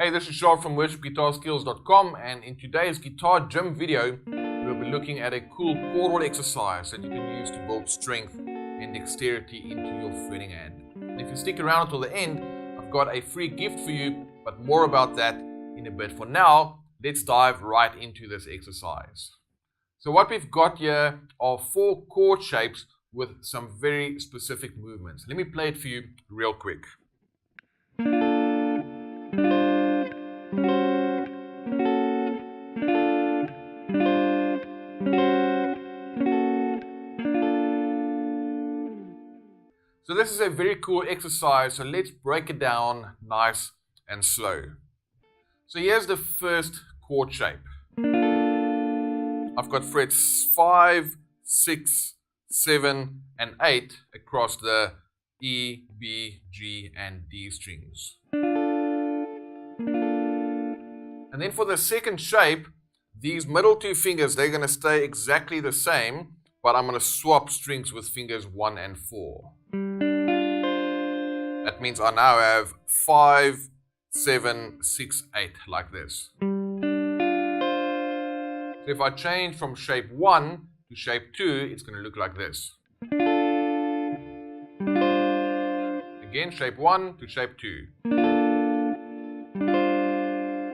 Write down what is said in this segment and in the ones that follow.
Hey, this is Chord from worshipguitarskills.com, and in today's guitar gym video, we'll be looking at a cool chordal exercise that you can use to build strength and dexterity into your fretting hand. And if you stick around until the end, I've got a free gift for you, but more about that in a bit. For now, let's dive right into this exercise. So what we've got here are 4 chord shapes with some very specific movements. Let me play it for you real quick. So this is a very cool exercise, so let's break it down nice and slow. So here's the first chord shape. I've got frets 5, 6, 7, and 8 across the E, B, G, and D strings. And then for the second shape, these middle 2 fingers, they're going to stay exactly the same, but I'm going to swap strings with fingers 1 and 4. That means I now have 5, 7, 6, 8, like this. So if I change from shape 1 to shape 2, it's going to look like this. Again, shape 1 to shape 2.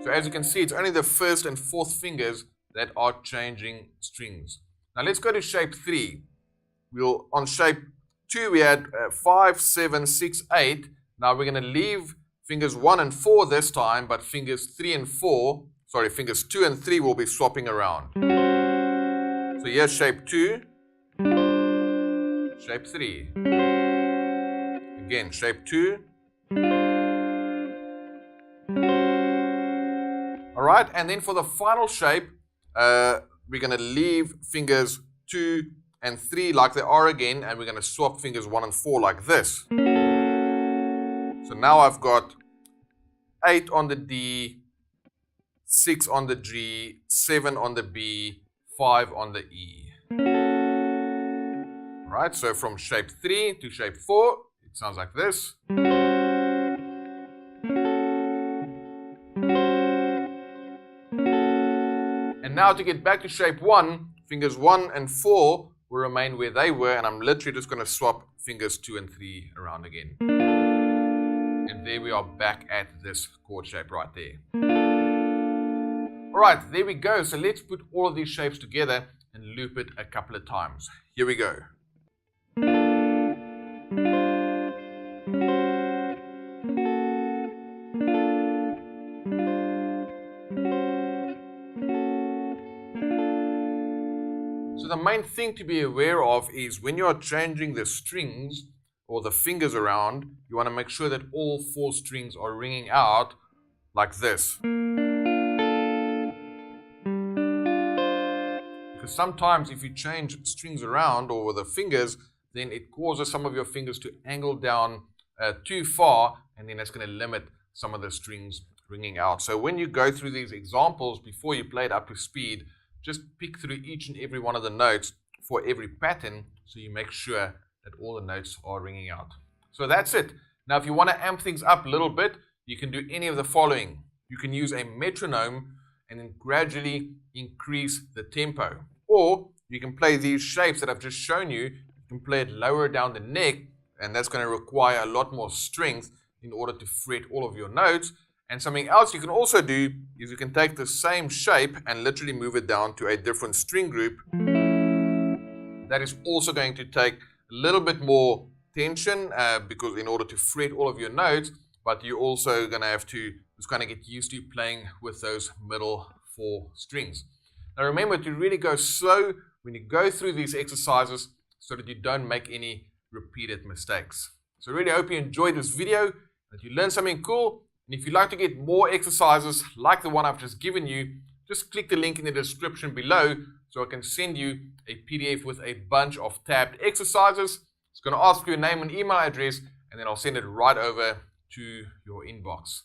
So as you can see, it's only the first and fourth fingers that are changing strings. Now let's go to shape 3. On shape 2 we had 5, 7, 6, 8. Now we're going to leave fingers 1 and 4 this time, but fingers 2 and 3 will be swapping around. So here's shape 2, shape 3. Again, shape 2. Alright, and then for the final shape, we're going to leave fingers 2 and 3 like they are again, and we're going to swap fingers 1 and 4 like this. So now I've got 8 on the D, 6 on the G, 7 on the B, 5 on the E. Alright, so from shape 3 to shape 4, it sounds like this. And now to get back to shape 1, fingers 1 and 4 will remain where they were, and I'm literally just going to swap fingers 2 and 3 around again. And there we are back at this chord shape right there. Alright, there we go. So let's put all of these shapes together and loop it a couple of times. Here we go. So the main thing to be aware of is when you are changing the strings or the fingers around, you want to make sure that all 4 strings are ringing out like this. Because sometimes if you change strings around or with the fingers, then it causes some of your fingers to angle down too far, and then that's going to limit some of the strings ringing out. So when you go through these examples, before you play it up to speed, just pick through each and every one of the notes for every pattern, so you make sure that all the notes are ringing out. So that's it. Now if you want to amp things up a little bit, you can do any of the following. You can use a metronome and then gradually increase the tempo. Or you can play these shapes that I've just shown you. You can play it lower down the neck, and that's going to require a lot more strength in order to fret all of your notes. And something else you can also do is you can take the same shape and literally move it down to a different string group. That is also going to take a little bit more tension because in order to fret all of your notes, but you're also going to have to just kind of get used to playing with those middle 4 strings. Now remember to really go slow when you go through these exercises so that you don't make any repeated mistakes. So I really hope you enjoyed this video, that you learned something cool. And if you'd like to get more exercises like the one I've just given you, just click the link in the description below so I can send you a PDF with a bunch of tabbed exercises. It's going to ask for your name and email address, and then I'll send it right over to your inbox.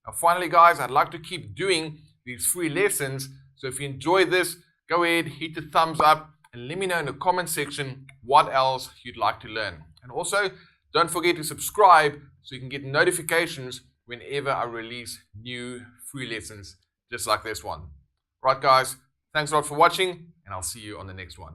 Now finally guys, I'd like to keep doing these free lessons, so if you enjoyed this, go ahead, hit the thumbs up, and let me know in the comment section what else you'd like to learn. And also, don't forget to subscribe so you can get notifications whenever I release new free lessons just like this one. Right, guys, thanks a lot for watching, and I'll see you on the next one.